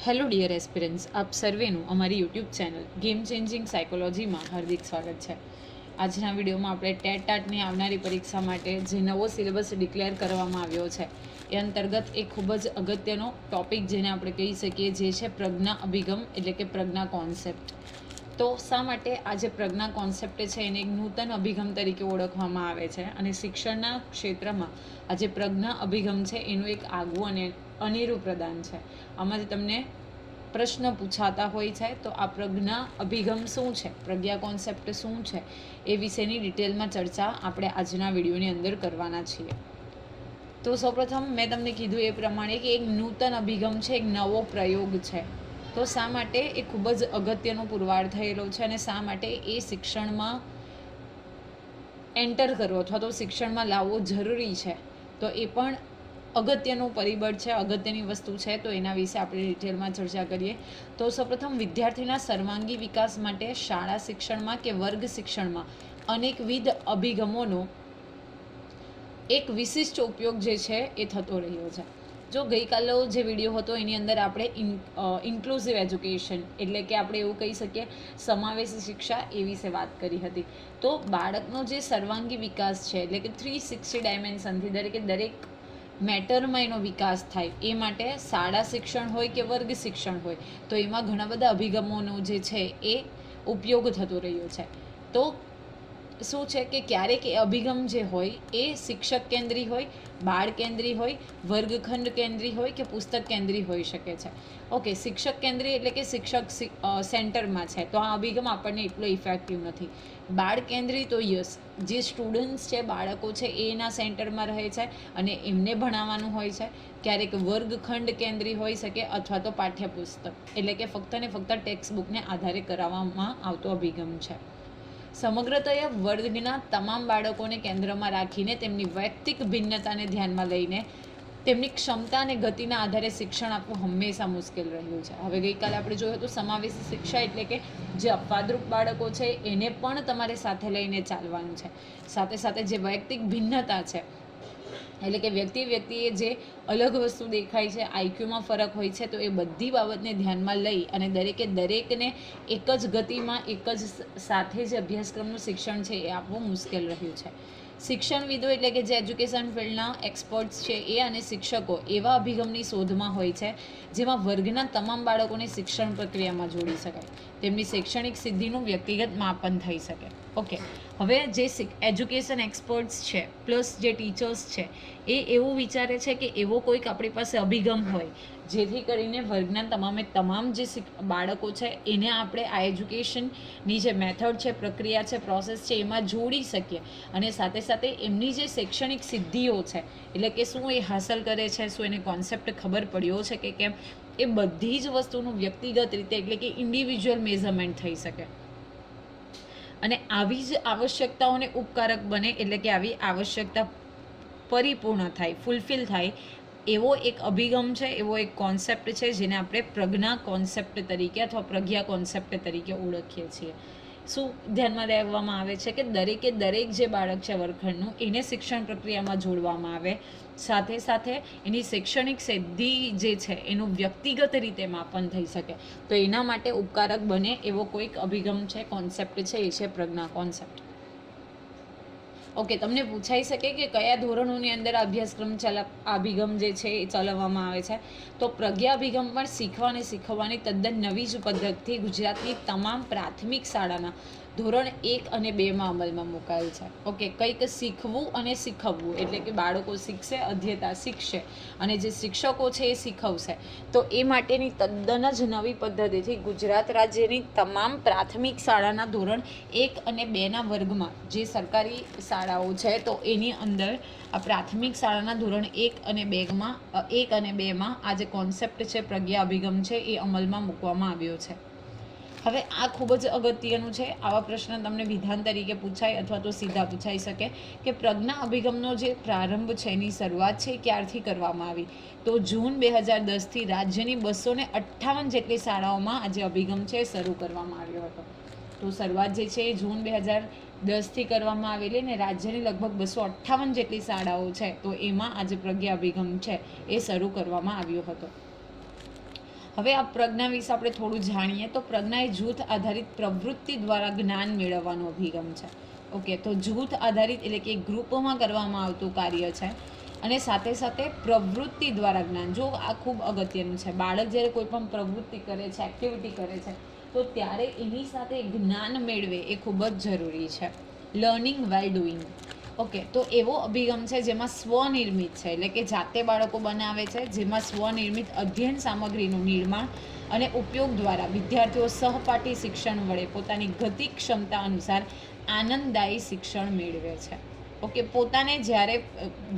Hello dear aspirants, આપ સર્વેનું અમારી YouTube channel game changing સાયકોલોજીમાં હાર્દિક સ્વાગત છે. આજના વિડીયોમાં આપણે ટેટ ટાટની આવનારી પરીક્ષા માટે જે નવો સિલેબસ ડિક્લેર કરવામાં આવ્યો છે એ અંતર્ગત એક ખૂબ જ અગત્યનો ટોપિક જેને આપણે કહી શકીએ જે છે પ્રજ્ઞા અભિગમ એટલે કે પ્રજ્ઞા કોન્સેપ્ટ. તો શા માટે આ જે પ્રજ્ઞા કોન્સેપ્ટ છે એને એક નૂતન અભિગમ તરીકે ઓળખવામાં આવે છે અને શિક્ષણના ક્ષેત્રમાં આ જે પ્રજ્ઞા અભિગમ છે એનું એક આગવું અને અનેરું પ્રદાન છે. આમાંથી તમને પ્રશ્ન પૂછાતા હોય છે તો આ પ્રજ્ઞા અભિગમ શું છે, પ્રજ્ઞા કોન્સેપ્ટ શું છે એ વિશેની ડિટેલમાં ચર્ચા આપણે આજના વિડીયોની અંદર કરવાના છીએ. તો સૌપ્રથમ મેં તમને કીધું એ પ્રમાણે કે એક નૂતન અભિગમ છે, એક નવો પ્રયોગ છે. તો શા માટે એ ખૂબ જ અગત્યનો પુરવાર થયેલો છે અને શા માટે એ શિક્ષણમાં એન્ટર કરવો અથવા તો શિક્ષણમાં લાવવો જરૂરી છે, તો એ પણ અગત્યનું પરિબળ છે, અગત્યની વસ્તુ છે. તો એના વિશે આપણે ડિટેલમાં ચર્ચા કરીએ. તો સૌપ્રથમ વિદ્યાર્થીના સર્વાંગી વિકાસ માટે શાળા શિક્ષણમાં કે વર્ગ શિક્ષણમાં અનેકવિધ અભિગમોનો એક વિશિષ્ટ ઉપયોગ જે છે એ થતો રહ્યો છે. જો ગઈકાલનો જે વિડીયો હતો એની અંદર આપણે ઇન્ક્લુઝિવ એજ્યુકેશન એટલે કે આપણે એવું કહી શકીએ સમાવેશી શિક્ષા એ વિશે વાત કરી હતી. તો બાળકનો જે સર્વાંગી વિકાસ છે એટલે કે 360 ડાયમેન્શનથી દરેક મેટરમાં એનો વિકાસ થાય એ માટે શાળા શિક્ષણ હોય કે વર્ગ શિક્ષણ હોય તો એમાં ઘણા બધા અભિગમોનો જે છે એ ઉપયોગ થતો રહ્યો છે. તો શું છે કે ક્યારેક એ અભિગમ જે હોય એ શિક્ષક કેન્દ્રી હોય, બાળ કેન્દ્રી હોય, વર્ગખંડ કેન્દ્રી હોય કે પુસ્તક કેન્દ્રી હોઈ શકે છે. ઓકે, શિક્ષક કેન્દ્રી એટલે કે શિક્ષક સેન્ટરમાં છે તો આ અભિગમ આપણને એટલો ઇફેક્ટિવ નથી. બાળ કેન્દ્રી તો યસ, જે સ્ટુડન્ટ્સ છે, બાળકો છે એ એના સેન્ટરમાં રહે છે અને એમને ભણાવવાનું હોય છે. ક્યારેક વર્ગખંડ કેન્દ્રી હોઈ શકે અથવા તો પાઠ્યપુસ્તક એટલે કે ફક્ત ને ફક્ત ટેક્સ્ટ બુકને આધારે કરાવવામાં આવતો અભિગમ છે. સમગ્રતયા વર્ગના તમામ બાળકોને કેન્દ્રમાં રાખીને તેમની વૈયક્તિક ભિન્નતાને ધ્યાનમાં લઈને તેમની ક્ષમતા અને ગતિના આધારે શિક્ષણ આપવું હંમેશા મુશ્કેલ રહ્યું છે. હવે ગઈકાલે આપણે જોયું હતું સમાવેશી શિક્ષા એટલે કે જે અપવાદરૂપ બાળકો છે એને પણ તમારે સાથે લઈને ચાલવાનું છે. સાથે સાથે જે વૈયક્તિક ભિન્નતા છે એટલે કે વ્યક્તિએ જે અલગ વસ્તુ દેખાય છે, આઈક્યુમાં ફરક હોય છે, તો એ બધી બાબતને ધ્યાનમાં લઈ અને દરેકને એક જ ગતિમાં એક જ સાથે જે અભ્યાસક્રમનું શિક્ષણ છે એ આપવું મુશ્કેલ રહ્યું છે. શિક્ષણવિદો એટલે કે જે એજ્યુકેશન ફિલ્ડના એક્સપર્ટ્સ છે એ અને શિક્ષકો એવા અભિગમની શોધમાં હોય છે જેમાં વર્ગના તમામ બાળકોને શિક્ષણ પ્રક્રિયામાં જોડી શકાય, તેમની શૈક્ષણિક સિદ્ધિનું વ્યક્તિગત માપન થઈ શકે. ઓકે, હવે જે એજ્યુકેશન એક્સપર્ટ્સ છે પ્લસ જે ટીચર્સ છે એ એવું વિચારે છે કે એવો કોઈક આપણી પાસે અભિગમ હોય જેથી કરીને વર્ગના તમામ જે બાળકો છે એને આપણે આ એજ્યુકેશનની જે મેથડ છે, પ્રક્રિયા છે, પ્રોસેસ છે એમાં જોડી શકીએ અને સાથે સાથે એમની જે શૈક્ષણિક સિદ્ધિઓ છે એટલે કે શું એ હાંસલ કરે છે, શું એને કોન્સેપ્ટ ખબર પડ્યો છે કે કેમ, એ બધી જ વસ્તુનું વ્યક્તિગત રીતે એટલે કે ઇન્ડિવિજ્યુઅલ મેઝરમેન્ટ થઈ શકે અને આવી જ આવશ્યકતાઓને ઉપકારક બને એટલે કે આવી આવશ્યકતા પરિપૂર્ણ થાય, ફૂલફિલ થાય એવો એક અભિગમ છે, એવો એક કોન્સેપ્ટ છે જેને આપણે પ્રજ્ઞા કોન્સેપ્ટ તરીકે અથવા પ્રજ્ઞા કોન્સેપ્ટ તરીકે ઓળખીએ છીએ. શું ધ્યાનમાં લેવામાં આવે છે કે દરેક જે બાળક છે વર્ગખંડનું એને શિક્ષણ પ્રક્રિયામાં જોડવામાં આવે, સાથે સાથે એની શૈક્ષણિક સિદ્ધિ જે છે એનું વ્યક્તિગત રીતે માપન થઈ શકે. તો એના માટે ઉપકારક બને એવો કોઈક અભિગમ છે, કોન્સેપ્ટ છે, એ છે પ્રજ્ઞા કોન્સેપ્ટ. ઓકે, તમને પૂછાઈ શકે કે કયા ધોરણોની અંદર અભ્યાસક્રમ અભિગમ જે છે એ ચલાવવામાં આવે છે. તો પ્રજ્ઞા અભિગમ પણ શીખવા અને શીખવવાની તદ્દન નવી જ પદ્ધતિ ગુજરાતની તમામ પ્રાથમિક શાળાના ધોરણ 1 અને 2માં અમલમાં મુકાયેલ છે. ઓકે, કંઈક શીખવું અને શીખવવું એટલે કે બાળકો શીખશે, અધ્યતા શીખશે અને જે શિક્ષકો છે એ શીખવશે. તો એ માટેની તદ્દન જ નવી પદ્ધતિથી ગુજરાત રાજ્યની તમામ પ્રાથમિક શાળાના ધોરણ 1 અને 2ના વર્ગમાં જે સરકારી શાળાઓ છે તો એની અંદર આ પ્રાથમિક શાળાના ધોરણ 1 અને 2માં આ જે કોન્સેપ્ટ છે, પ્રજ્ઞા અભિગમ છે એ અમલમાં મૂકવામાં આવ્યો છે. હવે આ ખૂબ જ અગત્યનું છે. આવા પ્રશ્ન તમને વિધાન તરીકે પૂછાય અથવા તો સીધા પૂછાઈ શકે કે પ્રજ્ઞા અભિગમનો જે પ્રારંભ છે એની શરૂઆત છે ક્યારથી કરવામાં આવી. તો જૂન 2010થી રાજ્યની 258 જેટલી શાળાઓમાં આ જે અભિગમ છે એ શરૂ કરવામાં આવ્યો હતો. તો શરૂઆત જે છે એ જૂન 2010થી કરવામાં આવેલી ને રાજ્યની લગભગ 258 જેટલી શાળાઓ છે તો એમાં આ જે પ્રજ્ઞા અભિગમ છે એ શરૂ કરવામાં આવ્યો હતો. હવે આ પ્રજ્ઞા વિશે આપણે થોડું જાણીએ તો પ્રજ્ઞા એ જૂથ આધારિત પ્રવૃત્તિ દ્વારા જ્ઞાન મેળવવાનો અભિગમ છે. ઓકે, તો જૂથ આધારિત એટલે કે ગ્રુપમાં કરવામાં આવતું કાર્ય છે અને સાથે સાથે પ્રવૃત્તિ દ્વારા જ્ઞાન. જો આ ખૂબ અગત્યનું છે. બાળક જ્યારે કોઈ પણ પ્રવૃત્તિ કરે છે, એક્ટિવિટી કરે છે, તો ત્યારે એની સાથે જ્ઞાન મેળવે એ ખૂબ જ જરૂરી છે. લર્નિંગ વેલ ડુઈંગ. ઓકે, તો એવો અભિગમ છે જેમાં સ્વનિર્મિત છે, એટલે કે જાતે બાળકો બનાવે છે, જેમાં સ્વનિર્મિત અધ્યયન સામગ્રીનું નિર્માણ અને ઉપયોગ દ્વારા વિદ્યાર્થીઓ સહપાઠી શિક્ષણ વડે પોતાની ગતિ ક્ષમતા અનુસાર આનંદદાયી શિક્ષણ મેળવે છે. ઓકે, પોતાને જ્યારે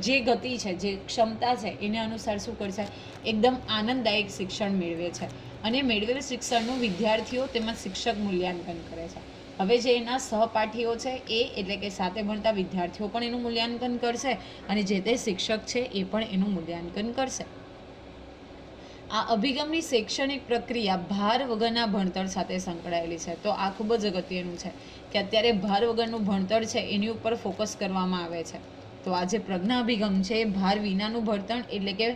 જે ગતિ છે, જે ક્ષમતા છે, એને અનુસાર શું કરશે, એકદમ આનંદદાયક શિક્ષણ મેળવે છે અને મેળવેલ શિક્ષણનું વિદ્યાર્થીઓ તેમજ શિક્ષક મૂલ્યાંકન કરે છે. હવે જે એના સહપાઠીઓ છે એ એટલે કે સાથે ભણતા વિદ્યાર્થીઓ પણ એનું મૂલ્યાંકન કરશે અને જે તે શિક્ષક છે એ પણ એનું મૂલ્યાંકન કરશે. આ અભિગમની શૈક્ષણિક પ્રક્રિયા ભાર વગરના ભણતર સાથે સંકળાયેલી છે. તો આ ખૂબ જ અગત્યનું છે કે અત્યારે ભાર વગરનું ભણતર છે એની ઉપર ફોકસ કરવામાં આવે છે. તો આ જે પ્રજ્ઞા અભિગમ છે એ ભાર વિનાનું ભણતર એટલે કે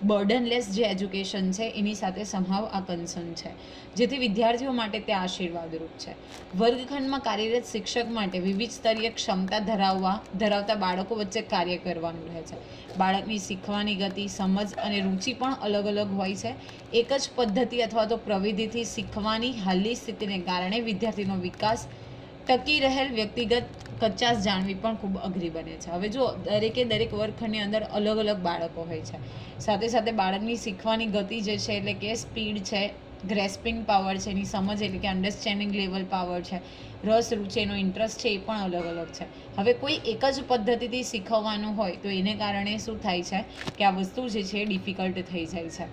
બર્ડનલેસ જે એજ્યુકેશન છે એની સાથે સંભાવ આ કન્સર્ન છે, જેથી વિદ્યાર્થીઓ માટે તે આશીર્વાદરૂપ છે. વર્ગખંડમાં કાર્યરત શિક્ષક માટે વિવિધ સ્તરીય ક્ષમતા ધરાવતા બાળકો વચ્ચે કાર્ય કરવાનું રહે છે. બાળકની શીખવાની ગતિ, સમજ અને રુચિ પણ અલગ અલગ હોય છે. એક જ પદ્ધતિ અથવા તો પ્રવિધિથી શીખવાની હાલની સ્થિતિને કારણે વિદ્યાર્થીનો વિકાસ, ટકી રહેલ વ્યક્તિગત કચાસ જાણવી પણ ખૂબ અઘરી બને છે. હવે જો દરેક વર્ગખંડની અંદર અલગ અલગ બાળકો હોય છે, સાથે સાથે બાળકની શીખવાની ગતિ જે છે એટલે કે સ્પીડ છે, ગ્રેસ્પિંગ પાવર છે, એની સમજ એટલે કે અન્ડરસ્ટેન્ડિંગ લેવલ પાવર છે, રસ રુચિ, એનો ઇન્ટરેસ્ટ છે, એ પણ અલગ અલગ છે. હવે કોઈ એક જ પદ્ધતિથી શીખવવાનું હોય તો એને કારણે શું થાય છે કે આ વસ્તુ જે છે ડિફિકલ્ટ થઈ જાય છે.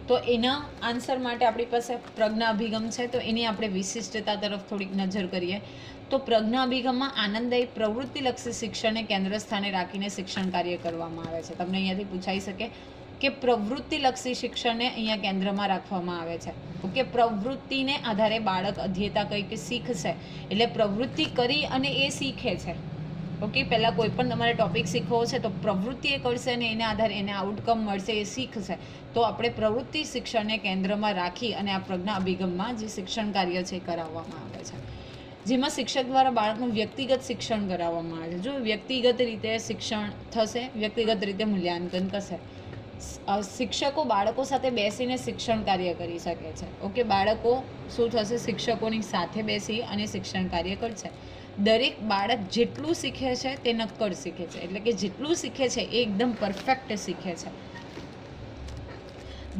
તો એના આન્સર માટે આપણી પાસે પ્રજ્ઞા અભિગમ છે, તો એની આપણે વિશિષ્ટતા તરફ થોડીક નજર કરીએ. તો પ્રજ્ઞા અભિગમમાં આનંદદાયી પ્રવૃત્તિલક્ષી શિક્ષણને કેન્દ્ર સ્થાને રાખીને શિક્ષણ કાર્ય કરવામાં આવે છે. તમને અહીંયાથી પૂછાઈ શકે કે પ્રવૃત્તિલક્ષી શિક્ષણને અહીંયા કેન્દ્રમાં રાખવામાં આવે છે. ઓકે, પ્રવૃત્તિને આધારે બાળક અધ્યેતા કંઈક શીખશે, એટલે પ્રવૃત્તિ કરી અને એ શીખે છે. ઓકે, પહેલાં કોઈ પણ તમારે ટોપિક શીખવો છે તો પ્રવૃત્તિ એ કરશે અને એના આધારે એને આઉટકમ મળશે, એ શીખશે. તો આપણે પ્રવૃત્તિ શિક્ષણને કેન્દ્રમાં રાખી અને આ પ્રજ્ઞા અભિગમમાં જે શિક્ષણ કાર્ય છે એ કરાવવામાં આવે છે, જેમાં શિક્ષક દ્વારા બાળકનું વ્યક્તિગત શિક્ષણ કરાવવામાં આવે છે. જો વ્યક્તિગત રીતે શિક્ષણ થશે, વ્યક્તિગત રીતે મૂલ્યાંકન કરશે. શિક્ષકો બાળકો સાથે બેસીને શિક્ષણ કાર્ય કરી શકે છે. ઓકે, બાળકો શું થશે, શિક્ષકોની સાથે બેસી અને શિક્ષણ કાર્ય કરશે. દરેક બાળક જેટલું શીખે છે તે નક્કર શીખે છે, એટલે કે જેટલું શીખે છે એ એકદમ પરફેક્ટ શીખે છે.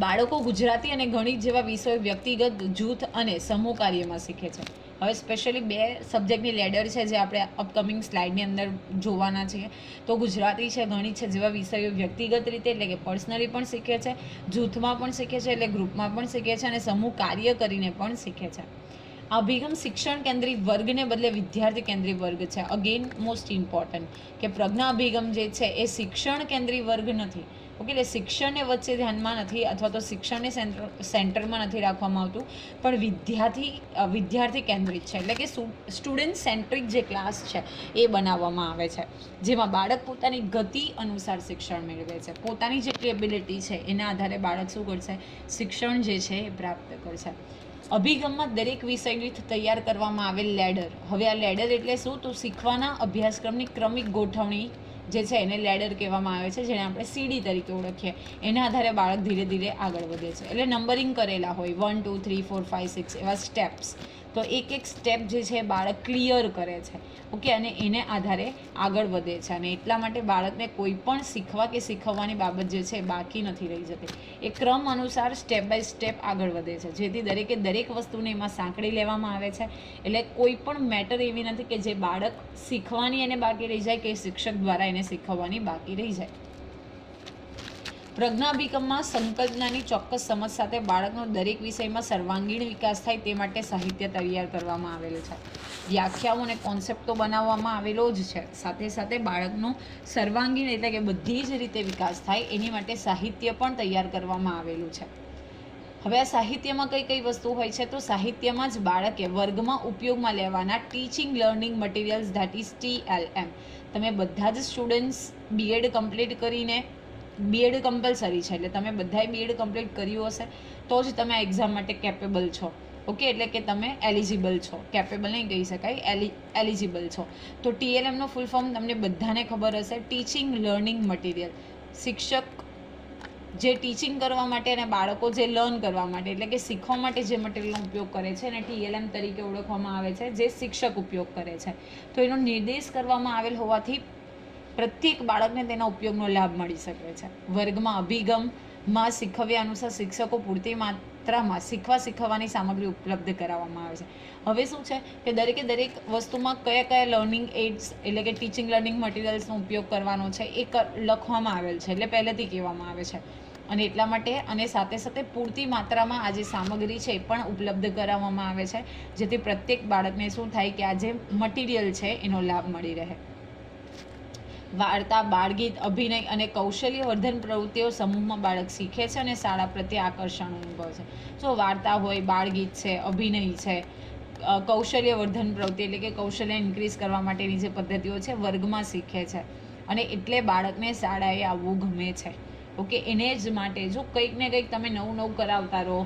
બાળકો ગુજરાતી અને ગણિત જેવા વિષયો વ્યક્તિગત, જૂથ અને સમૂહ કાર્યમાં શીખે છે. હવે સ્પેશિયલી 2 સબ્જેક્ટની લેડર છે જે આપણે અપકમિંગ સ્લાઇડની અંદર જોવાના છીએ. તો ગુજરાતી છે, ગણિત છે જેવા વિષયો વ્યક્તિગત રીતે એટલે કે પર્સનલી પણ શીખે છે, જૂથમાં પણ શીખે છે એટલે ગ્રુપમાં પણ શીખે છે, અને સમૂહ કાર્ય કરીને પણ શીખે છે. અભિગમ શિક્ષણ કેન્દ્રી વર્ગને બદલે વિદ્યાર્થી કેન્દ્રી વર્ગ છે. અગેન મોસ્ટ ઇમ્પોર્ટન્ટ કે પ્રજ્ઞા અભિગમ જે છે એ શિક્ષણ કેન્દ્રી વર્ગ નથી. ઓકે, એટલે શિક્ષણને વચ્ચે ધ્યાનમાં નથી અથવા તો શિક્ષણને સેન્ટરમાં નથી રાખવામાં આવતું, પણ વિદ્યાર્થી કેન્દ્રિત છે, એટલે કે સ્ટુડન્ટ સેન્ટ્રિક જે ક્લાસ છે એ બનાવવામાં આવે છે, જેમાં બાળક પોતાની ગતિ અનુસાર શિક્ષણ મેળવે છે. પોતાની જેટલી એબિલિટી છે એના આધારે બાળક શું કરશે, શિક્ષણ જે છે એ પ્રાપ્ત કરશે. અભિગમમાં દરેક વિષયની તૈયાર કરવામાં આવેલ લેડર. હવે આ લેડર એટલે શું, તો શીખવાના અભ્યાસક્રમની ક્રમિક ગોઠવણી જે છે એને લેડર કહેવામાં આવે છે, જેને આપણે સીડી તરીકે ઓળખીએ. એના આધારે બાળક ધીરે ધીરે આગળ વધે છે, એટલે નંબરિંગ કરેલા હોય 1 2 3 4 5 6 એવા સ્ટેપ્સ. તો એક સ્ટેપ જે છે બાળક ક્લિયર કરે છે. ઓકે, અને એને આધારે આગળ વધે છે, અને એટલા માટે બાળકને કોઈ પણ શીખવા કે શીખવવાની બાબત જે છે બાકી નથી રહી જતી. એ ક્રમ અનુસાર સ્ટેપ બાય સ્ટેપ આગળ વધે છે, જેથી દરેક વસ્તુને એમાં સાંકળી લેવામાં આવે છે. એટલે કોઈ પણ મેટર એવી નથી કે જે બાળક શીખવાની એને બાકી રહી જાય કે શિક્ષક દ્વારા એને શીખવવાની બાકી રહી જાય. પ્રજ્ઞાભિગમમાં સંકલ્પનાની ચોક્કસ સમજ સાથે બાળકનો દરેક વિષયમાં સર્વાંગીણ વિકાસ થાય તે માટે સાહિત્ય તૈયાર કરવામાં આવેલું છે. વ્યાખ્યાઓ અને કોન્સેપ્ટ તો બનાવવામાં આવેલો જ છે, સાથે સાથે બાળકનો સર્વાંગીણ એટલે કે બધી જ રીતે વિકાસ થાય એની માટે સાહિત્ય પણ તૈયાર કરવામાં આવેલું છે. હવે આ સાહિત્યમાં કઈ વસ્તુ હોય છે, તો સાહિત્યમાં જ બાળકે વર્ગમાં ઉપયોગમાં લેવાના teaching learning materials that is TLM. તમે બધા જ સ્ટુડન્ટ્સ BEd કમ્પ્લીટ કરીને બીએડ કમ્પલસરી છે, એટલે તમે બધાએ બીએડ કમ્પ્લીટ કર્યું હશે તો જ તમે એક્ઝામ માટે કેપેબલ છો. ઓકે, એટલે કે તમે એલિજિબલ છો, કેપેબલ નહીં કહી શકાય, એલિજિબલ છો. તો TLMનો ફૂલ ફોર્મ તમને બધાને ખબર હશે, ટીચિંગ લર્નિંગ મટીરિયલ. શિક્ષક જે ટીચિંગ કરવા માટે અને બાળકો જે લર્ન કરવા માટે એટલે કે શીખવા માટે જે મટીરિયલનો ઉપયોગ કરે છે એને TLM તરીકે ઓળખવામાં આવે છે, જે શિક્ષક ઉપયોગ કરે છે. તો એનો નિર્દેશ કરવામાં આવેલ હોવાથી પ્રત્યેક બાળકને તેના ઉપયોગનો લાભ મળી શકે છે. વર્ગમાં અભિગમમાં શીખવ્યા અનુસાર શિક્ષકો પૂરતી માત્રામાં શીખવાની સામગ્રી ઉપલબ્ધ કરાવવામાં આવે છે. હવે શું છે કે દરેક વસ્તુમાં કયા લર્નિંગ એડ્સ એટલે કે ટીચિંગ લર્નિંગ મટીરિયલ્સનો ઉપયોગ કરવાનો છે એ લખવામાં આવેલ છે, એટલે પહેલેથી કહેવામાં આવે છે. અને એટલા માટે અને સાથે પૂરતી માત્રામાં આ જે સામગ્રી છે એ પણ ઉપલબ્ધ કરાવવામાં આવે છે, જેથી પ્રત્યેક બાળકને શું થાય કે આ જે મટીરિયલ છે એનો લાભ મળી રહે. વાર્તા, બાળગીત, અભિનય અને કૌશલ્યવર્ધન પ્રવૃત્તિઓ સમૂહમાં બાળક શીખે છે અને શાળા પ્રત્યે આકર્ષણ અનુભવે છે. જો વાર્તા હોય, બાળગીત છે, અભિનય છે, કૌશલ્યવર્ધન પ્રવૃત્તિ એટલે કે કૌશલ્ય ઇન્ક્રીઝ કરવા માટેની જે પદ્ધતિઓ છે વર્ગમાં શીખે છે, અને એટલે બાળકને શાળાએ આવવું ગમે છે. ઓકે, એને જ માટે જો કંઈક ને કંઈક તમે નવું કરાવતા રહો,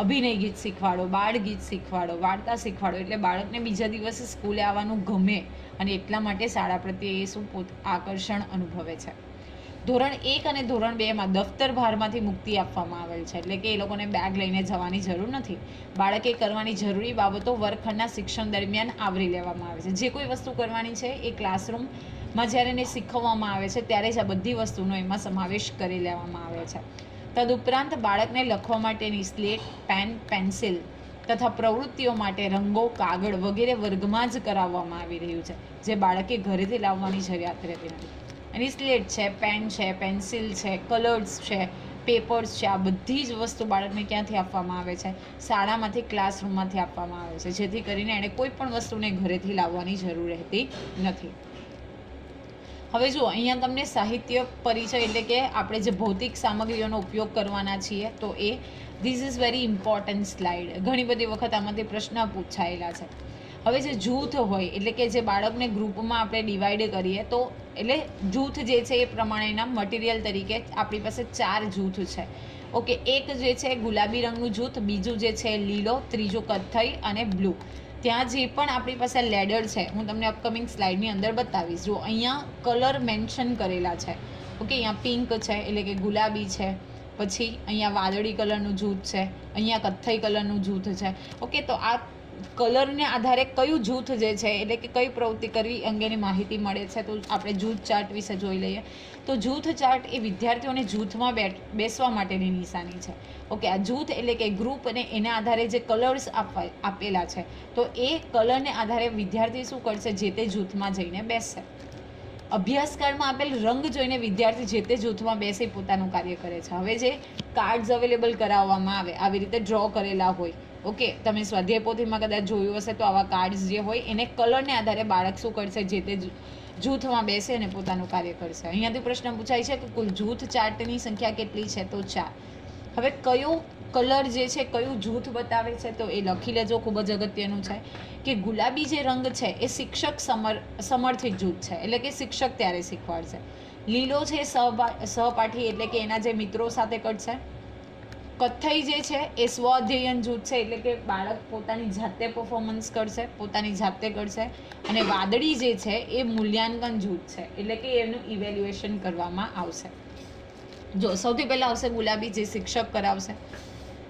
અભિનય ગીત શીખવાડો, બાળ ગીત શીખવાડો, વાર્તા શીખવાડો, એટલે બાળકને બીજા દિવસે સ્કૂલે આવવાનું ગમે, અને એટલા માટે શાળા પ્રત્યે એ શું આકર્ષણ અનુભવે છે. ધોરણ 1 અને ધોરણ 2માં દફતર ભારમાંથી મુક્તિ આપવામાં આવેલ છે, એટલે કે એ લોકોને બેગ લઈને જવાની જરૂર નથી. બાળકે કરવાની જરૂરી બાબતો વર્ગખંડના શિક્ષણ દરમિયાન આવરી લેવામાં આવે છે. જે કોઈ વસ્તુ કરવાની છે એ ક્લાસરૂમમાં જ્યારે એને શીખવવામાં આવે છે ત્યારે જ આ બધી વસ્તુનો એમાં સમાવેશ કરી લેવામાં આવે છે. તદુપરાંત બાળકને લખવા માટેની સ્લેટ, પેન, પેન્સિલ તથા પ્રવૃત્તિઓ માટે રંગો, કાગળ વગેરે વર્ગમાં જ કરાવવામાં આવી રહ્યું છે, જે બાળકે ઘરેથી લાવવાની જરૂરિયાત રહેતી નથી. એની સ્લેટ છે, પેન છે, પેન્સિલ છે, કલર્સ છે, પેપર્સ છે, આ બધી જ વસ્તુ બાળકને ક્યાંથી આપવામાં આવે છે? શાળામાંથી, ક્લાસરૂમમાંથી આપવામાં આવે છે, જેથી કરીને એણે કોઈ પણ વસ્તુને ઘરેથી લાવવાની જરૂર રહેતી નથી. હવે જુઓ, અહીંયા તમને સાહિત્ય પરિચય એટલે કે આપણે જે ભૌતિક સામગ્રીઓનો ઉપયોગ કરવાના છીએ તો એ this is very important slide. ઘણી બધી વખત આમાંથી પ્રશ્ન પૂછાયેલા છે. હવે જે જૂથ હોય એટલે કે જે બાળકને ગ્રુપમાં આપણે ડિવાઈડ કરીએ તો એટલે જૂથ જે છે એ પ્રમાણેના મટીરિયલ તરીકે આપણી પાસે 4 જૂથ છે. ઓકે, એક જે છે ગુલાબી રંગનું જૂથ, બીજું જે છે લીલો, ત્રીજું કથ્થઈ અને બ્લુ. ત્યાં જે પણ આપણી પાસે લેડર છે હું તમને અપકમિંગ સ્લાઇડની અંદર બતાવીશ. જો અહીંયા કલર મેન્શન કરેલા છે. ઓકે, અહીંયા પિંક છે એટલે કે ગુલાબી છે, પછી અહીંયા વાદળી કલરનું જૂથ છે, અહીંયા કથ્થઈ કલરનું જૂથ છે. ઓકે, તો આ કલરને આધારે કયું જૂથ જે છે એટલે કે કઈ પ્રવૃત્તિ કરવી અંગેની માહિતી મળે છે. તો આપણે જૂથ ચાર્ટ વિશે જોઈ લઈએ. તો જૂથ ચાર્ટ એ વિદ્યાર્થીઓને જૂથમાં બેસવા માટેની નિશાની છે. ઓકે, આ જૂથ એટલે કે ગ્રુપ, અને એના આધારે જે કલર્સ આપેલા છે તો એ કલરને આધારે વિદ્યાર્થી શું કરશે? જે તે જૂથમાં જઈને બેસશે. અભ્યાસકાળમાં આપેલ રંગ જોઈને વિદ્યાર્થી જે તે જૂથમાં બેસી પોતાનું કાર્ય કરે છે. હવે જે કાર્ડ્સ અવેલેબલ કરાવવામાં આવે, આવી રીતે ડ્રો કરેલા હોય, ઓકે, તમે સ્વાધ્યાય પોથીમાં કદાચ જોયું હશે તો આવા કાર્ડ્સ જે હોય એને કલરને આધારે બાળક શું કરશે? જે તે જૂથમાં બેસે અને પોતાનું કાર્ય કરશે. અહીંયાથી પ્રશ્ન પૂછાય છે કે કુલ જૂથ ચાર્ટની સંખ્યા કેટલી છે? તો 4. હવે કયો કલર જે છે કયું જૂથ બતાવે છે તો એ લખી લેજો, ખૂબ જ અગત્યનું છે કે ગુલાબી જે રંગ છે એ શિક્ષક સમર્થિત જૂથ છે, એટલે કે શિક્ષક ત્યારે શીખવાડશે. લીલો છે સહપાઠી એટલે કે એના જે મિત્રો સાથે કરશે. કથ્થઈ જે છે એ સ્વઅધ્યયન જૂથ છે, એટલે કે બાળક પોતાની જાતે પરફોર્મન્સ કરશે, પોતાની જાતે કરશે. અને વાદળી જે છે એ મૂલ્યાંકન જૂથ છે, એટલે કે એનું ઇવેલ્યુએશન કરવામાં આવશે. જો સૌથી પહેલાં આવશે ગુલાબી, જે શિક્ષક કરાવશે.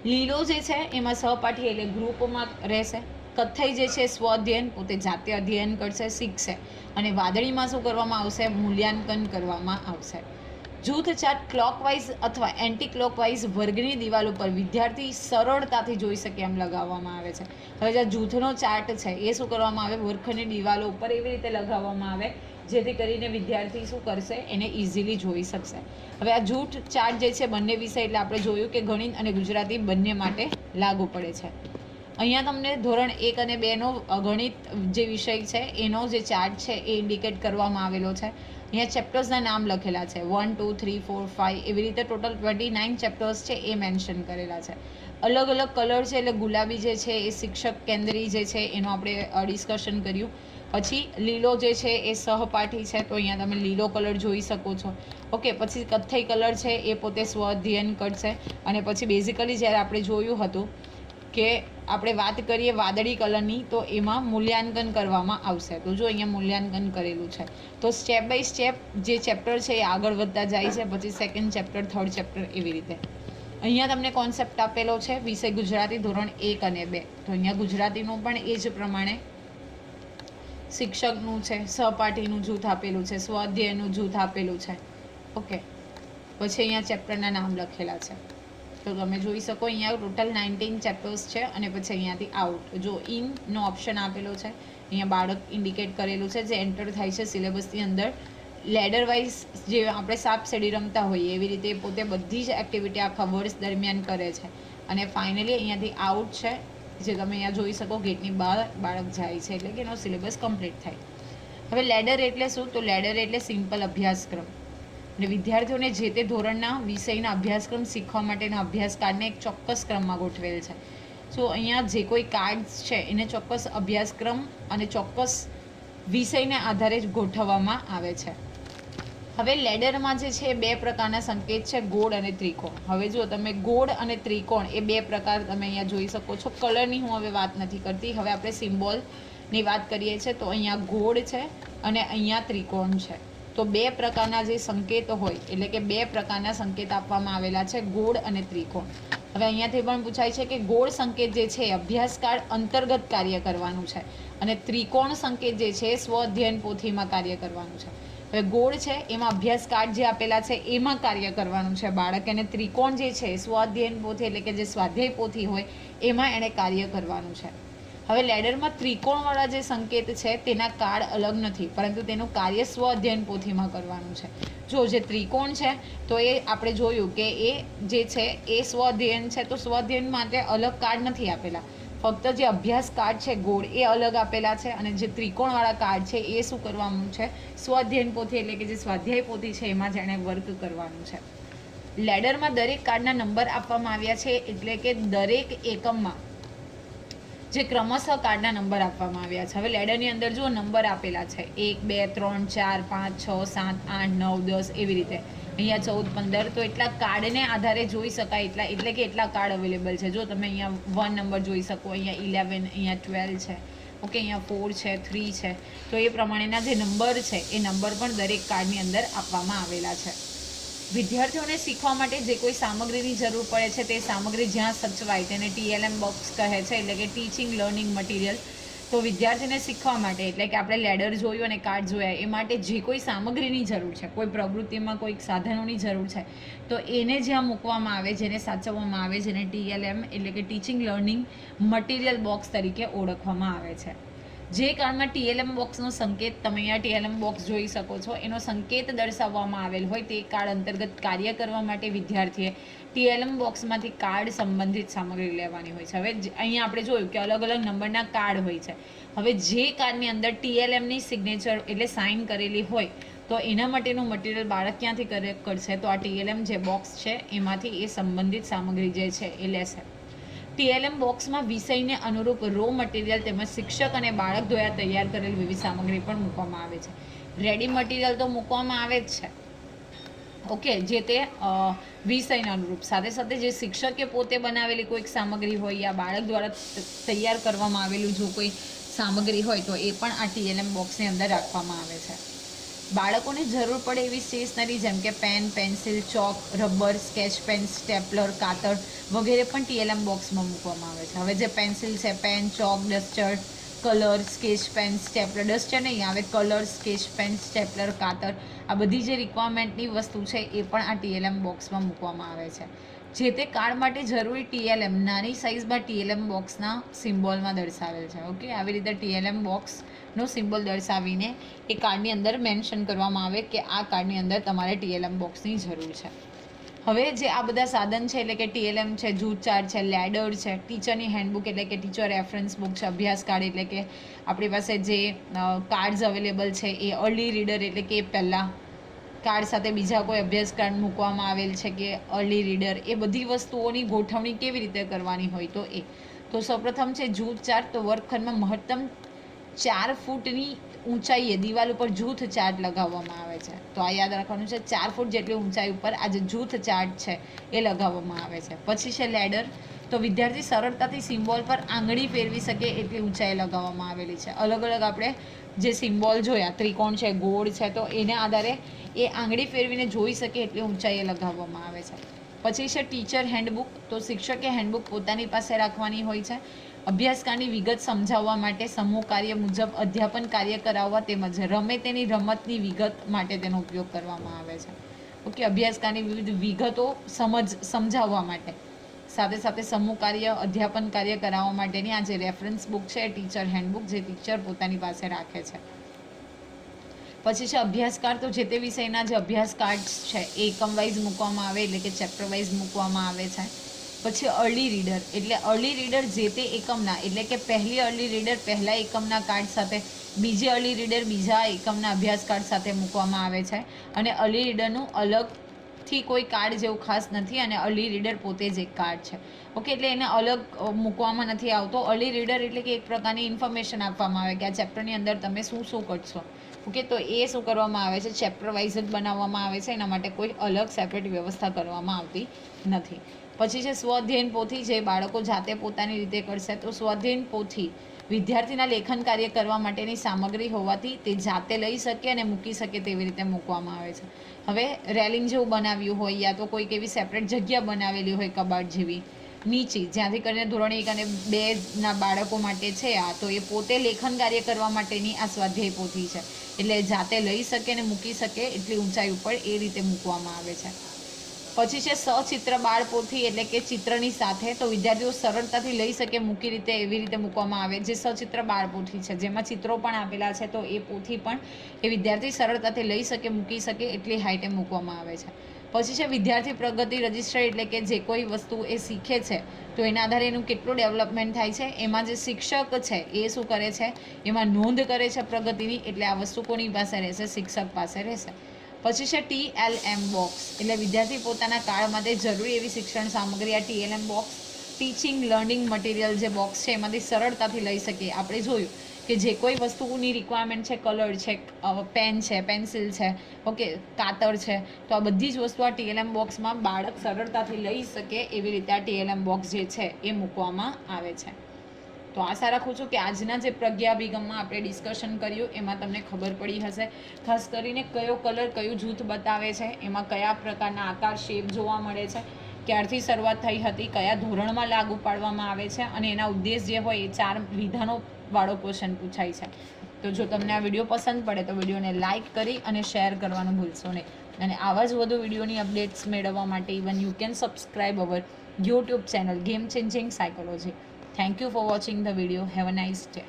લીલો જે છે એમાં સહપાઠી એટલે ગ્રુપમાં રહેશે. કથ્થઈ જે છે સ્વઅધ્યયન, પોતે જાતે અધ્યયન કરશે, શીખશે. અને વાદળીમાં શું કરવામાં આવશે? મૂલ્યાંકન કરવામાં આવશે. જૂથ ચાર્ટ ક્લોકવાઇઝ અથવા એન્ટી ક્લોકવાઇઝ વર્ગની દિવાલ ઉપર વિદ્યાર્થી સરળતાથી જોઈ શકે એમ લગાવવામાં આવે છે. હવે જે જૂથનો ચાર્ટ છે એ શું કરવામાં આવે? વર્ગખંડની દિવાલો ઉપર એવી રીતે લગાવવામાં આવે જેથી કરીને વિદ્યાર્થી શું કરશે? એને ઇઝીલી જોઈ શકશે. હવે આ જૂથ ચાર્ટ જે છે બંને વિષય એટલે આપણે જોયું કે ગણિત અને ગુજરાતી બંને માટે લાગુ પડે છે. અહીંયા તમને ધોરણ 1 અને 2નો ગણિત જે વિષય છે એનો જે ચાર્ટ છે એ ઇન્ડિકેટ કરવામાં આવેલો છે. અહીંયા ચેપ્ટર્સના નામ લખેલા છે 1, 2, 3, 4, 5 એવી રીતે ટોટલ 29 ચેપ્ટર્સ છે એ મેન્શન કરેલા છે. અલગ અલગ કલર છે એટલે ગુલાબી જે છે એ શિક્ષક કેન્દ્રી જે છે એનું આપણે ડિસ્કશન કર્યું. પછી લીલો જે છે એ સહપાઠી છે, તો અહીંયા તમે લીલો કલર જોઈ શકો છો. ઓકે, પછી કથ્થઈ કલર છે એ પોતે સ્વઅધ્યયન કટ છે. અને પછી બેઝિકલી જ્યારે આપણે જોયું હતું કે આપણે વાત કરીએ વાદળી કલરની, તો એમાં મૂલ્યાંકન કરવામાં આવશે. તો જો અહીંયા મૂલ્યાંકન કરેલું છે. તો સ્ટેપ બાય સ્ટેપ જે ચેપ્ટર છે એ આગળ વધતા જાય છે. પછી સેકન્ડ ચેપ્ટર, થર્ડ ચેપ્ટર, એવી રીતે. અહીંયા તમને કોન્સેપ્ટ આપેલો છે વિષય ગુજરાતી ધોરણ 1 અને 2. તો અહીંયા ગુજરાતીનું પણ એ જ પ્રમાણે શિક્ષકનું છે, સહપાઠીનું જૂથ આપેલું છે, સ્વાધ્યાયનું જૂથ આપેલું છે. ઓકે, પછી અહીંયા ચેપ્ટરના નામ લખેલા છે. તો તમે જોઈ શકો અહીંયા ટોટલ 19 ચેપ્ટર્સ છે. અને પછી અહીંયાથી આઉટ જો ઇનનો ઓપ્શન આપેલો છે. અહીંયા બાળક ઇન્ડિકેટ કરેલું છે જે એન્ટર થાય છે સિલેબસની અંદર. લેડર વાઇઝ જે આપણે સાપ સીડી રમતા હોઈએ એવી રીતે પોતે બધી જ એક્ટિવિટી આખા વર્ષ દરમિયાન કરે છે. અને ફાઇનલી અહીંયાથી આઉટ છે, જે તમે અહીંયા જોઈ શકો ગેટની બહાર બાળક જાય છે, એટલે કે એનો સિલેબસ કમ્પ્લીટ થાય. હવે લેડર એટલે શું? તો લેડર એટલે સિમ્પલ અભ્યાસક્રમ. અને વિદ્યાર્થીઓને જે તે ધોરણના વિષયના અભ્યાસક્રમ શીખવા માટેના અભ્યાસ કાર્ડને એક ચોક્કસ ક્રમમાં ગોઠવેલ છે. સો અહીંયા જે કોઈ કાર્ડ્સ છે એને ચોક્કસ અભ્યાસક્રમ અને ચોક્કસ વિષયને આધારે જ ગોઠવવામાં આવે છે. હવે લેડરમાં જે છે 2 પ્રકારના સંકેત છે, ગોળ અને ત્રિકોણ. હવે જો તમે ગોળ અને ત્રિકોણ એ 2 પ્રકાર તમે અહીંયા જોઈ શકો છો. કલરની હું હવે વાત નથી કરતી, હવે આપણે સિમ્બોલની વાત કરીએ છીએ. તો અહીંયા ગોળ છે અને અહીંયા ત્રિકોણ છે. તો 2 પ્રકારના જે સંકેતો હોય, એટલે કે 2 પ્રકારના સંકેત આપવામાં આવેલા છે, ગોળ અને ત્રિકોણ. હવે અહીંયાથી પણ પૂછાય છે કે ગોળ સંકેત જે છે અભ્યાસકાળ અંતર્ગત કાર્ય કરવાનું છે, અને ત્રિકોણ સંકેત જે છે સ્વ અધ્યયન પોથીમાં કાર્ય કરવાનું છે. હવે ગોળ છે એમાં અભ્યાસ કાર્ડ જે આપેલા છે એમાં કાર્ય કરવાનું છે બાળક, અને ત્રિકોણ જે છે સ્વ અધ્યયન પોથી એટલે કે જે સ્વાધ્યાય પોથી હોય એમાં એણે કાર્ય કરવાનું છે. હવે લેડરમાં ત્રિકોણવાળા જે સંકેત છે તેના કાર્ડ અલગ નથી, પરંતુ તેનું કાર્ય સ્વ અધ્યયન પોથીમાં કરવાનું છે. જો જે ત્રિકોણ છે તો એ આપણે જોયું કે એ જે છે એ સ્વ અધ્યયન છે, તો સ્વ અધ્યયન માટે અલગ કાર્ડ નથી આપેલા. ફક્ત જે અભ્યાસ કાર્ડ છે ગોળ એ અલગ આપેલા છે, અને જે ત્રિકોણવાળા કાર્ડ છે એ શું કરવાનું છે? સ્વઅધ્યયન પોથી એટલે કે જે સ્વાધ્યાય પોથી છે એમાં જ એણે વર્ક કરવાનું છે. લેડરમાં દરેક કાર્ડના નંબર આપવામાં આવ્યા છે, એટલે કે દરેક એકમમાં જે ક્રમશઃ કાર્ડના નંબર આપવામાં આવ્યા છે. હવે લેડરની અંદર જો નંબર આપેલા છે 1, 2, 3, 4, 5, 6, 7, 8, 9, 10 એવી રીતે. અહીંયા 14, 15, તો એટલા કાર્ડને આધારે જોઈ શકાય એટલે કે એટલા કાર્ડ અવેલેબલ છે. જો તમે અહીંયા 1 નંબર જોઈ શકો, અહીંયા 11, અહીંયા 12 છે, ઓકે, અહીંયા 4 છે, 3 છે. તો એ પ્રમાણેના જે નંબર છે એ નંબર પણ દરેક કાર્ડની અંદર આપવામાં આવેલા છે. વિદ્યાર્થીઓને શીખવા માટે જે કોઈ સામગ્રીની જરૂર પડે છે તે સામગ્રી જ્યાં સચવાય તેને TLM બોક્સ કહે છે, એટલે કે ટીચિંગ લર્નિંગ મટીરિયલ. તો વિદ્યાર્થીને શીખવા માટે, એટલે કે આપણે લેડર જોયું અને કાર્ડ જોયા, એ માટે જે કોઈ સામગ્રીની જરૂર છે, કોઈ પ્રવૃત્તિમાં કોઈક સાધનોની જરૂર છે, તો એને જ્યાં મૂકવામાં આવે, જેને સાચવવામાં આવે, જેને TLM એટલે કે ટીચિંગ લર્નિંગ મટીરિયલ બોક્સ તરીકે ઓળખવામાં આવે છે. જે કાર્ડમાં TLM બોક્સનો સંકેત તમે અહીંયા TLM બોક્સ જોઈ શકો છો, એનો સંકેત દર્શાવવામાં આવેલ હોય તે કાર્ડ અંતર્ગત કાર્ય કરવા માટે વિદ્યાર્થીએ TLM બોક્સમાંથી કાર્ડ સંબંધિત સામગ્રી લેવાની હોય છે. હવે અહીંયા આપણે જોયું કે અલગ અલગ નંબરના કાર્ડ હોય છે. હવે જે કાર્ડની અંદર TLMની સિગ્નેચર એટલે સાઇન કરેલી હોય, તો એના માટેનું મટીરિયલ બાળક ક્યાંથી કરશે? તો આ TLM જે બોક્સ છે એમાંથી એ સંબંધિત સામગ્રી જે છે એ લેશે. TLM બોક્સમાં વિષયને અનુરૂપ રો મટીરિયલ તેમજ શિક્ષક અને બાળક દ્વારા તૈયાર કરેલ વિવિધ સામગ્રી પણ મૂકવામાં આવે છે. રેડી મટીરિયલ તો મૂકવામાં આવે જ છે, ઓકે, જે તે વિષયને અનુરૂપ. સાથે સાથે જે શિક્ષકે પોતે બનાવેલી કોઈક સામગ્રી હોય યા બાળક દ્વારા તૈયાર કરવામાં આવેલું જો કોઈ સામગ્રી હોય તો એ પણ આ TLM બોક્સની અંદર રાખવામાં આવે છે. બાળકોને જરૂર પડે એવી સ્ટેશનરી જેમ કે પેન, પેન્સિલ, ચોક, રબર, સ્કેચ પેન, સ્ટેપલર, કાતર વગેરે પણ TLM બોક્સમાં મૂકવામાં આવે છે. હવે જે પેન્સિલ છે, pen, chalk, duster, colour, sketch pen, stapler, duster નહીં આવે, કલર, સ્કેચ પેન, સ્ટેપલર, કાતર, આ બધી જે રિક્વાયરમેન્ટની વસ્તુ છે એ પણ આ TLM બોક્સમાં મૂકવામાં આવે છે. જે તે કાર્ડ માટે જરૂરી TLM નાની સાઇઝમાં TLM બોક્સના સિમ્બોલમાં દર્શાવેલ છે, ઓકે. આવી રીતે TLM બોક્સનો સિમ્બોલ દર્શાવીને એ કાર્ડની અંદર મેન્શન કરવામાં આવે કે આ કાર્ડની અંદર તમારે TLM બોક્સની જરૂર છે. હવે જે આ બધા સાધન છે, એટલે કે TLM છે, જૂથ ચાર્ટ છે, લેડર છે, ટીચરની હેન્ડબુક એટલે કે ટીચર રેફરન્સ બુક છે, અભ્યાસ કાર્ડ એટલે કે આપણી પાસે જે કાર્ડ્સ અવેલેબલ છે એ અર્લી રીડર એટલે કે પહેલાં કાર્ડ સાથે બીજા કોઈ અભ્યાસ કાર્ડ મૂકવામાં આવેલ છે કે અર્લી રીડર, એ બધી વસ્તુઓની ગોઠવણી કેવી રીતે કરવાની હોય તો એ. તો સૌપ્રથમ છે જૂથ ચાર્ટ. તો વર્ગખંડમાં મહત્તમ 4 ફૂટની ઊંચાઈએ દિવાલ ઉપર જૂથ ચાર્ટ લગાવવામાં આવે છે. તો આ યાદ રાખવાનું છે, 4 ફૂટ જેટલી ઊંચાઈ ઉપર આ જે જૂથ ચાર્ટ છે એ લગાવવામાં આવે છે. પછી છે લેડર. તો વિદ્યાર્થી સરળતાથી સિમ્બોલ પર આંગળી ફેરવી શકે એટલી ઊંચાઈ લગાવવામાં આવેલી છે. અલગ અલગ આપણે જે સિમ્બોલ જોયા, ત્રિકોણ છે, ગોળ છે, તો એના આધારે એ આંગળી ફેરવીને જોઈ શકે એટલી ઊંચાઈએ લગાવવામાં આવે છે. પછી છે ટીચર હેન્ડબુક. તો શિક્ષકે હેન્ડબુક પોતાની પાસે રાખવાની હોય છે. અભ્યાસકારની વિગત સમજાવવા માટે, સમૂહ કાર્ય મુજબ અધ્યાપન કાર્ય કરાવવા તેમજ રમે તેની રમતની વિગત માટે તેનો ઉપયોગ કરવામાં આવે છે. ઓકે, અભ્યાસકારની વિવિધ વિગતો સમજાવવા માટે, સાથે સાથે સમૂહ કાર્ય, અધ્યાપન કાર્ય કરાવવા માટેની આ જે રેફરન્સ બુક છે ટીચર હેન્ડબુક, જે ટીચર પોતાની પાસે રાખે છે. પછી છે અભ્યાસકાર. તો જે તે વિષયના જે અભ્યાસ કાર્ડ્સ છે એ એકમ વાઇઝ મૂકવામાં આવે, એટલે કે ચેપ્ટર વાઇઝ મૂકવામાં આવે છે. પછી અર્લી રીડર. એટલે અર્લી રીડર જે તે એકમના, એટલે કે પહેલી અર્લી રીડર પહેલા એકમના કાર્ડ સાથે, બીજી અર્લી રીડર બીજા એકમના અભ્યાસ કાર્ડ સાથે મૂકવામાં આવે છે. અને અર્લી રીડરનું અલગથી કોઈ કાર્ડ જેવું ખાસ નથી, અને અર્લી રીડર પોતે જ એક કાર્ડ છે. ઓકે, એટલે એને અલગ મૂકવામાં નથી આવતો. અર્લી રીડર એટલે કે એક પ્રકારની ઇન્ફોર્મેશન આપવામાં આવે કે આ ચેપ્ટરની અંદર તમે શું શું કરશો. ઓકે, તો એ શું કરવામાં આવે છે, ચેપ્ટર વાઇઝ જ બનાવવામાં આવે છે. એના માટે કોઈ અલગ સેપરેટ વ્યવસ્થા કરવામાં આવતી નથી. પછી છે સ્વઅધ્યયન પોથી, જે બાળકો જાતે પોતાની રીતે કરશે. તો સ્વઅધ્યયન પોથી વિદ્યાર્થીના લેખન કાર્ય કરવા માટેની સામગ્રી હોવાથી તે જાતે લઈ શકે અને મૂકી શકે તેવી રીતે મૂકવામાં આવે છે. હવે રેલિંગ જેવું બનાવ્યું હોય, યા તો કોઈક એવી સેપરેટ જગ્યા બનાવેલી હોય કબાટ જેવી નીચી, જ્યાંથી કરીને ધોરણ 1 અને 2ના બાળકો માટે છે આ, તો એ પોતે લેખન કાર્ય કરવા માટેની આ સ્વાધ્યાય પોથી છે. એટલે જાતે લઈ શકે અને મૂકી શકે એટલી ઊંચાઈ ઉપર એ રીતે મૂકવામાં આવે છે. પછી છે સચિત્ર બાળ પોથી, એટલે કે ચિત્રની સાથે. તો વિદ્યાર્થીઓ સરળતાથી લઈ શકે, મૂકી રીતે એવી રીતે મૂકવામાં આવે. જે સચિત્ર બાળ પોથી છે, જેમાં ચિત્રો પણ આપેલા છે, તો એ પોથી પણ એ વિદ્યાર્થી સરળતાથી લઈ શકે, મૂકી શકે એટલી હાઈટે મૂકવામાં આવે છે. પછી છે વિદ્યાર્થી પ્રગતિ રજિસ્ટર, એટલે કે જે કોઈ વસ્તુ એ શીખે છે તો એના આધારે એનું કેટલું ડેવલપમેન્ટ થાય છે, એમાં જે શિક્ષક છે એ શું કરે છે, એમાં નોંધ કરે છે પ્રગતિની. એટલે આ વસ્તુ કોની પાસે રહેશે, શિક્ષક પાસે રહેશે. પછી છે TLM બોક્સ, એટલે વિદ્યાર્થી પોતાના કાળ માટે જરૂરી એવી શિક્ષણ સામગ્રી આ TLM box, teaching learning material જે બોક્સ છે એમાંથી સરળતાથી લઈ શકીએ. આપણે જોયું કે જે કોઈ વસ્તુની રિક્વાયરમેન્ટ છે, કલર છે, પેન છે, પેન્સિલ છે, ઓકે, કાતર છે, તો આ બધી જ વસ્તુ આ TLM બોક્સમાં બાળક સરળતાથી લઈ શકે એવી રીતે આ TLM બોક્સ જે છે એ મૂકવામાં આવે છે. તો આશા રાખું છું કે આજના જે પ્રજ્ઞાભિગમમાં આપણે ડિસ્કશન કર્યું એમાં તમને ખબર પડી હશે. ખાસ કરીને કયો કલર કયું જૂથ બતાવે છે, એમાં કયા પ્રકારના આકાર, શેપ જોવા મળે છે, ક્યારથી શરૂઆત થઈ હતી, કયા ધોરણમાં લાગુ પાડવામાં આવે છે, અને એના ઉદ્દેશ જે હોય એ 4 વિધાનો વાળો ક્વેશ્ચન પૂછાય છે. તો જો તમને આ વિડીયો પસંદ પડે તો વિડીયોને લાઇક કરી અને શેર કરવાનું ભૂલશો નહીં. અને આવા જ વધુ વિડીયોની અપડેટ્સ મેળવવા માટે even you can subscribe hour YouTube channel game changing psychology. Thank you for watching the video. Have a nice day.